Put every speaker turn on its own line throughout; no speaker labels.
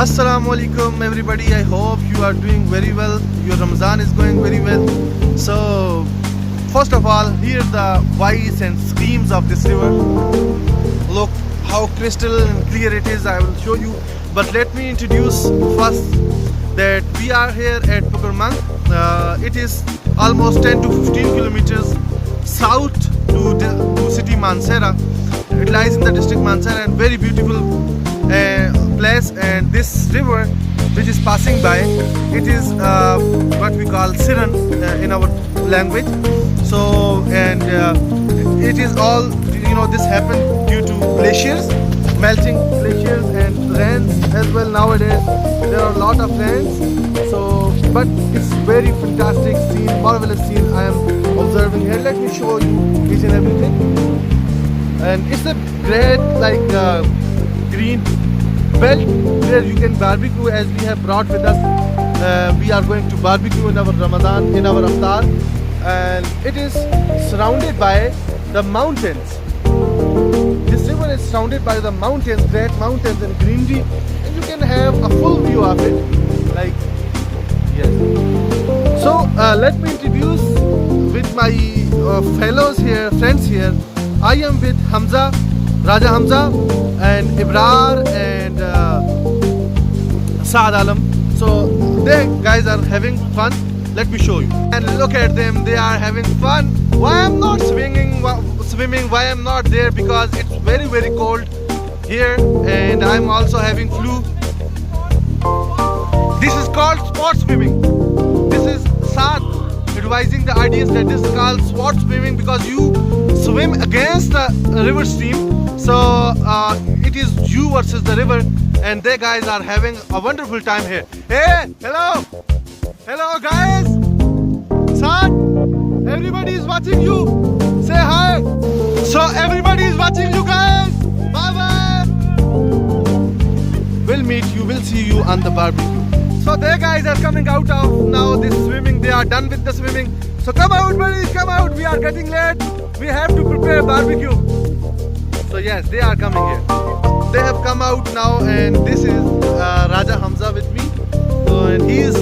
Assalamu alaikum everybody. I hope you are doing very well. Your Ramadan is going very well. So first of all, hear the voice and screams of this river. Look how crystal and clear it is. I will show you. But let me introduce first that we are here at Pukurmang. It is almost 10 to 15 kilometers south to city Mansehra. It lies in the district Mansehra and very beautiful place. And this river which is passing by, it is what we call Siran in our language. So and it is all, this happened due to glaciers, melting glaciers and rains as well. Nowadays there are a lot of rains, so but it's very fantastic scene, marvelous scene I am observing here. Let me show you each and everything. And it's a great green belt where you can barbecue, as we have brought with us. We are going to barbecue in our Ramadan, in our iftar, and it is surrounded by the mountains. This river is surrounded by the mountains, great mountains and greenery, and you can have a full view of it. Yes. So let me introduce with my fellows here, friends here. I am with Hamza, Raja Hamza, and Ibrar and Saad Alam. So they guys are having fun. Let me show you. And look at them, they are having fun. Why I'm not swimming? Why I'm not there? Because it's very cold here, and I'm also having flu. This is called sport swimming. This is Saad advising the audience that this is called sport swimming because you swim against the river stream. So it is you versus the river, and they guys are having a wonderful time here. Hey, hello guys. Saad, everybody is watching you. Say hi. So everybody is watching you guys. Bye bye. We'll meet you, we'll see you on the barbecue. So they guys are coming out of now this swimming. They are done with the swimming. So come out buddies, come out. We are getting late. We have to prepare barbecue. So yes, they are coming here. They have come out now, and this is Raja Hamza with me. So, and he is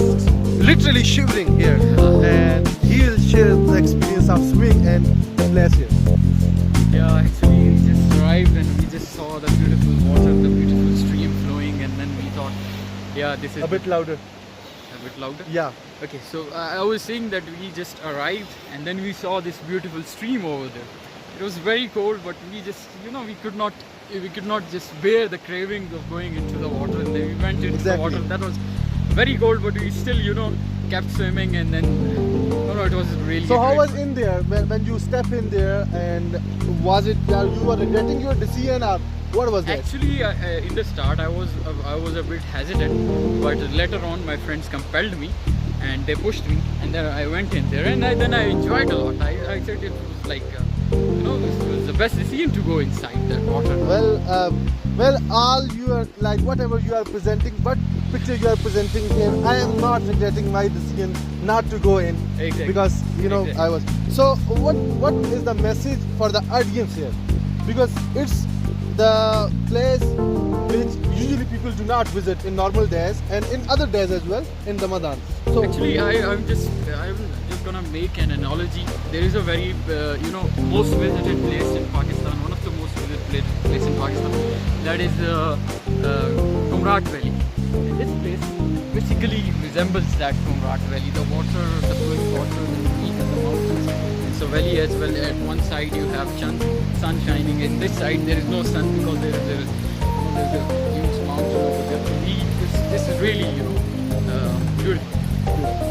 literally shivering here, and he will share the experience of swimming and the place here.
Yeah, actually we just arrived and we just saw the beautiful water, the beautiful stream flowing, and then we thought, yeah, this is
A bit louder.
a bit louder.
Yeah.
Okay, so I was saying that we just arrived and then we saw this beautiful stream over there. It was very cold, but we just, we could not just bear the craving of going into the water, and then we went into the water. That was very cold, but we still, kept swimming, and then, it was really
So how
great.
was in there when you step in there, and was it you were regretting your decision, or what was that?
Actually, in the start, I was a bit hesitant, but later on, my friends compelled me, and they pushed me, and then I went in there, and then I enjoyed a lot. I said it was like, this was the best decision to go inside that water.
Well, all you are whatever you are presenting, what picture you are presenting here, I am not regretting my decision not to go in.
Exactly.
Because
Exactly.
I was. So what is the message for the audience here? Because it's the place which usually people do not visit in normal days and in other days as well in Ramadan. So
Actually, I'm just gonna make an analogy. There is a very most visited place in Pakistan, one of the most visited place in Pakistan. That is Kumrat Valley. And this place basically resembles that Kumrat Valley. The water, the flowing water, the peak of the mountains. It's a valley as well. At one side you have sun shining. In this side there is no sun because there's a huge mountain over there. This is really beautiful.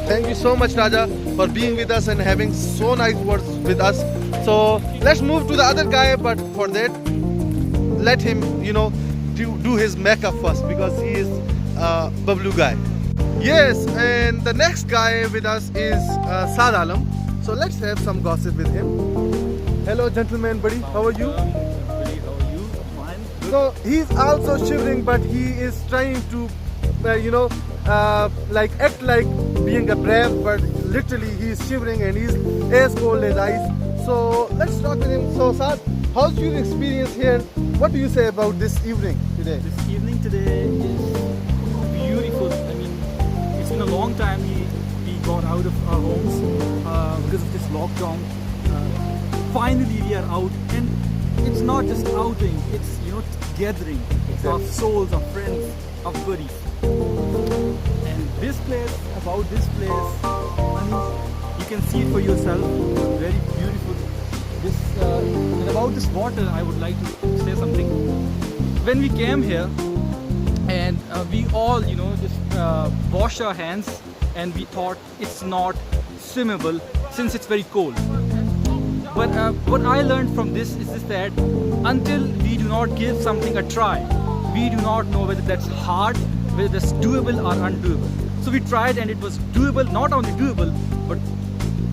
thank you so much, Raja, for being with us and having so nice words with us. So let's move to the other guy, but for that, let him, do his makeup first because he is a Bablu guy. Yes, and the next guy with us is Saad Alam. So let's have some gossip with him. Hello, gentleman, buddy. How are you?
Buddy, how are you? Fine.
So he's also shivering, but he is trying to, act like being a brave, but literally he's shivering and he's as cold as ice. So let's talk with him. So Saad, how's your experience here? What do you say about this evening today?
This evening today is in a long time we got out of our homes because of this lockdown. Finally we are out, and it's not just outing, it's gathering of souls, of friends, of buddies. And this place, about this place, I mean, you can see it for yourself. Very beautiful. And about this water, I would like to say something. When we came here, and we all, just wash our hands, and we thought it's not swimmable since it's very cold. But what I learned from this is that until we do not give something a try, we do not know whether that's hard, whether that's doable or undoable. So we tried, and it was doable, not only doable, but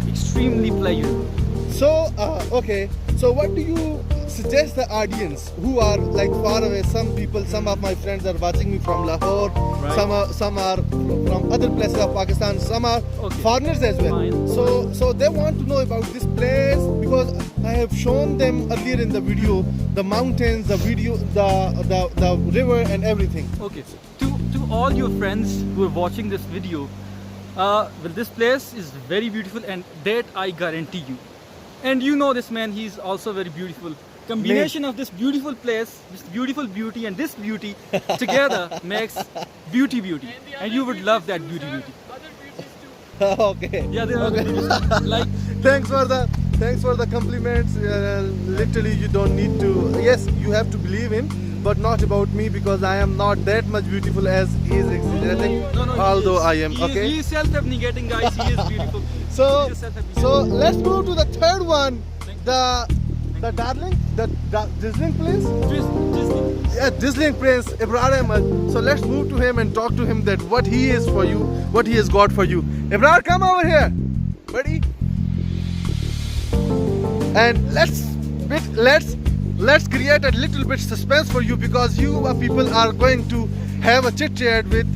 extremely pleasurable.
So, okay. So, what do you suggest the audience who are like far away? Some people, some of my friends are watching me from Lahore.
Right.
Some are from other places of Pakistan. Some are
Okay.
foreigners as well.
Fine.
So they want to know about this place because I have shown them earlier in the video the mountains, the river, and everything.
Okay, to all your friends who are watching this video, well, this place is very beautiful, and that I guarantee you. And you know this man, he's also very beautiful. Combination of this beautiful place, this beautiful beauty, and this beauty together makes beauty, and you would love that beauty.
Okay.
Yeah, there are
Okay.
like
Thanks for the compliments. Literally, you don't need to. Yes, you have to believe in, but not about me because I am not that much beautiful as he is exaggerating. Although I am. Okay.
He is self-abnegating, guys. He is beautiful.
So
He is self-abnegating.
so let's move to the third one. The Dazzling place.
Just
Yeah, Dazzling Prince Ibrar Ahmed. So let's move to him and talk to him that what he is for you, what he has got for you. Ibrar, come over here, buddy. And let's create a little bit suspense for you because you people are going to have a chit chat with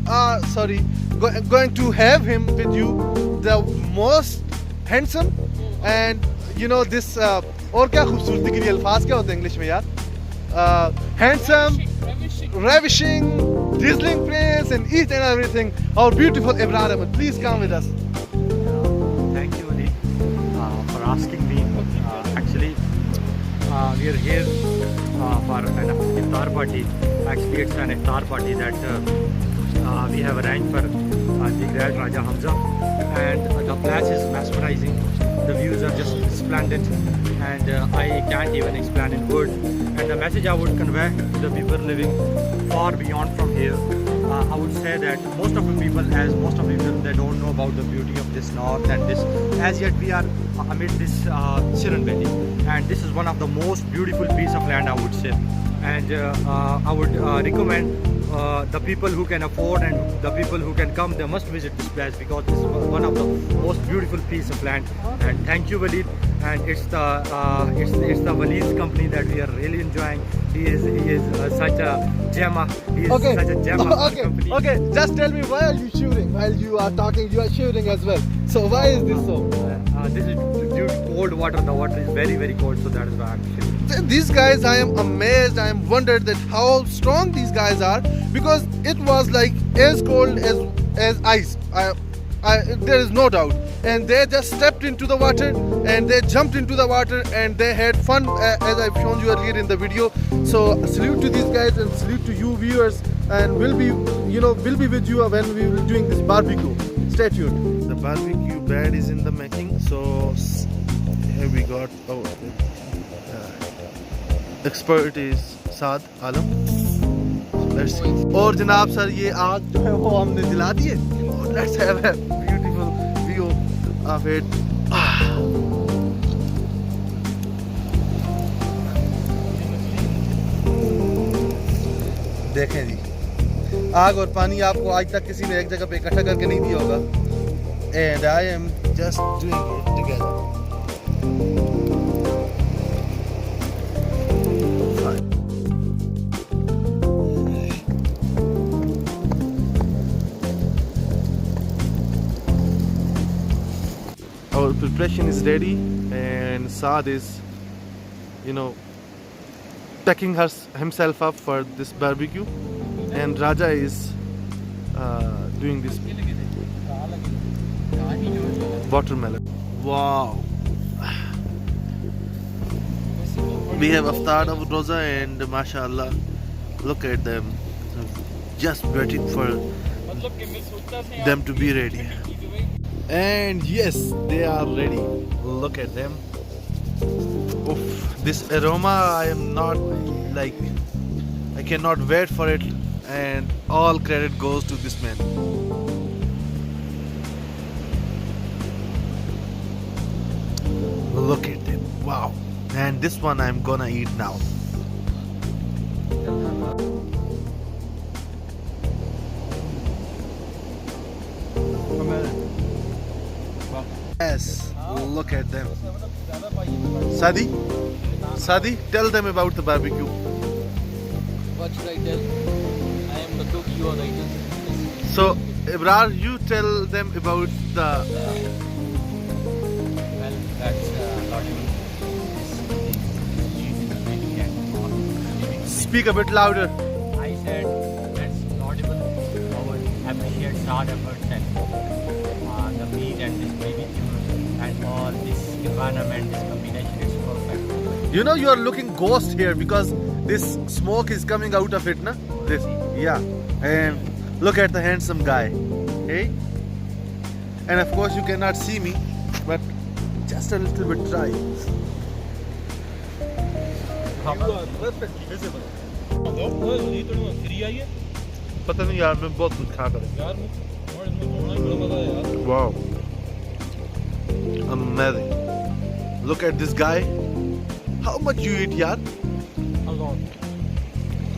going to have him with you, the most handsome and this और क्या खूबसूरती के लिए अल्फाज क्या होते हैं English में यार handsome, ravishing, dazzling prince and each and everything, our beautiful Ibrar Ahmed. Please come with us.
Thank you, Ali, for asking me. Actually, we are here for an iftar party. Actually, it's an iftar party that we have arranged for the Great Raja Hamza, and the place is mesmerizing. The views are just splendid, and I can't even explain in words. And the message I would convey to the people living far beyond from here, I would say that most of the people, they don't know about the beauty of this north and this. As yet, we are amid this Siran Valley, and this is one of the most beautiful piece of land, I would say. And I would recommend the people who can afford and the people who can come, they must visit this place because this is one of the most beautiful piece of land. And thank you, Walid. And it's the Walid's company that we are really enjoying. He is such a gemma. He is
Okay.
such a gemma of our company.
Okay. Just tell me, why are you shivering while you are talking? You are shivering as well. So why is this so?
This is due to cold water. The water is very, very cold, so that is why I'm shivering.
These guys, I am amazed. I am wondered that how strong these guys are because it was like as cold as ice. There is no doubt. And they just stepped into the water and they jumped into the water and they had fun as I've shown you earlier in the video. So salute to these guys and salute to you viewers, and we'll be with you when we will be doing this barbecue. Stay tuned. The barbecue bed is in the making. So here we got expert is Saad Alam. Let's see. और जनाब sir ये आग जो है वो हमने जला दी है. Let's have a beautiful view of it. देखें जी, आग और पानी आपको आज तक किसी ने एक जगह पे इकट्ठा करके नहीं दिया होगा. And I am just doing it together. Our preparation is ready and Saad is packing himself up for this barbecue and Raja is doing this Watermelon. Wow. We have Aftar of Roza and mashallah, look at them. Just waiting for them to be ready. And yes, they are ready. Look at them. Oof, this aroma, I am not like, I cannot wait for it, and all credit goes to this man. Look at them. Wow. And this one I'm gonna eat now. Yes, look at them. Sadi, tell them about the barbecue.
What should I tell? I am the cook, you are the eater.
So, Ibrar, you tell them about the.
Well, that's laudable.
Speak a bit louder.
I said that's laudable. Our appreciates hard efforts and the meat and this BBQ and all this environment, this combination is perfect.
You know you are looking ghost here because this smoke is coming out of it, na? This, yeah. And look at the handsome guy, hey? And of course you cannot see me, but just a little bit dry.
You are perfectly visible.
पता नहीं यार मैं बहुत कुछ खा कर Wow. Amazing. Look at this guy. How much you eat, yaar?
A lot.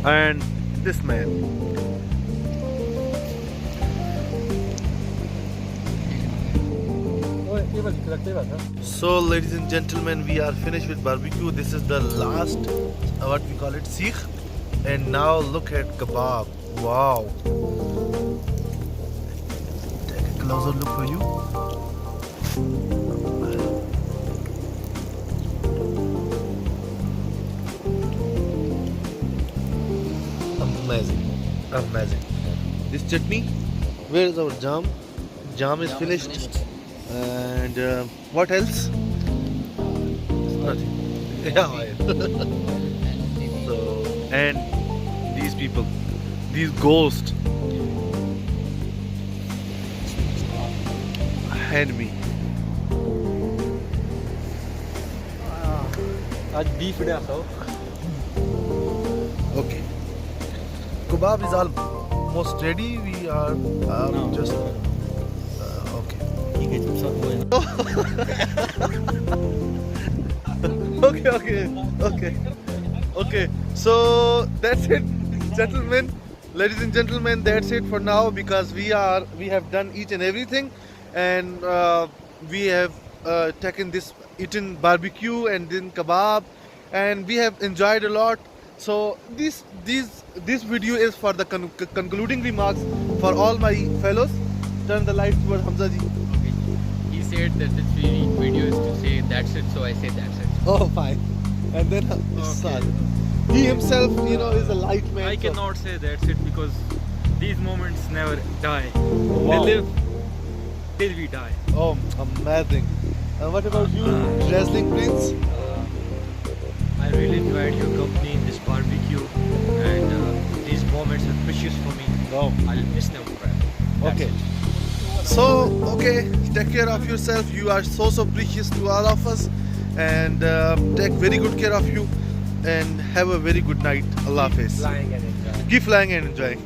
And this man. So, ladies and gentlemen, we are finished with barbecue. This is the last, what we call it, Sikh. And now look at kebab. Wow. Take a closer look for you. Amazing. Amazing. This chutney, where is our jam? Jam is finished. And what else? Nothing. Yeah. So, and these people, these ghosts, and me.
आज beef day आता हो.
Okay. Kebab is almost ready. We are just. Okay. Okay. So that's it, gentlemen. Ladies and gentlemen, that's it for now because we have done each and everything, and we have taken this, eaten barbecue and then kebab, and we have enjoyed a lot. So this video is for the concluding remarks for all my fellows. Turn the light towards Hamza ji.
Okay. He said that this video is to say that's it, so I say that's it.
Oh, fine. And then Sal. He himself, is a light man.
I
so-
cannot say that's it because these moments never die.
Wow.
They live till we die.
Oh, amazing. And what about you, Dazzling Prince?
I really enjoyed your company in this barbecue, and these moments are precious for me.
Oh.
I'll miss them forever. That's
Okay.
it.
So, okay, take care of yourself. You are so precious to all of us. And take very good care of you. And have a very good night. Allah Hafiz.
Flying and enjoying.
Keep flying and enjoying.